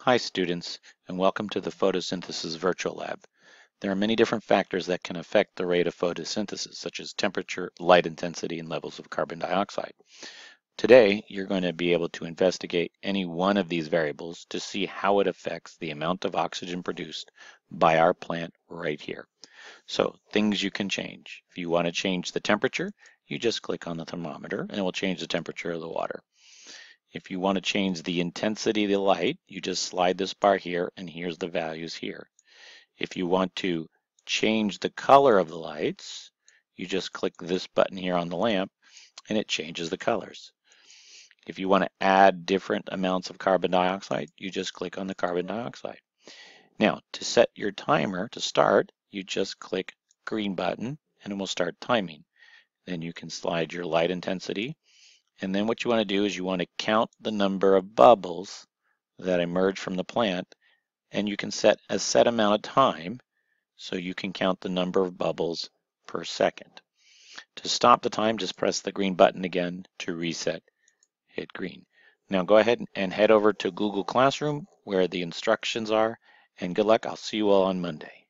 Hi students, and welcome to the Photosynthesis Virtual Lab. There are many different factors that can affect the rate of photosynthesis, such as temperature, light intensity, and levels of carbon dioxide. Today, you're going to be able to investigate any one of these variables to see how it affects the amount of oxygen produced by our plant right here. So, things you can change. If you want to change the temperature, you just click on the thermometer and it will change the temperature of the water. If you want to change the intensity of the light, you just slide this bar here, and here's the values here. If you want to change the color of the lights, you just click this button here on the lamp, and it changes the colors. If you want to add different amounts of carbon dioxide, you just click on the carbon dioxide. Now, to set your timer to start, you just click green button, and it will start timing. Then you can slide your light intensity. And then what you want to do is you want to count the number of bubbles that emerge from the plant, and you can set a set amount of time so you can count the number of bubbles per second. To stop the time, just press the green button again. To reset, hit green. Now go ahead and head over to Google Classroom where the instructions are, and good luck. I'll see you all on Monday.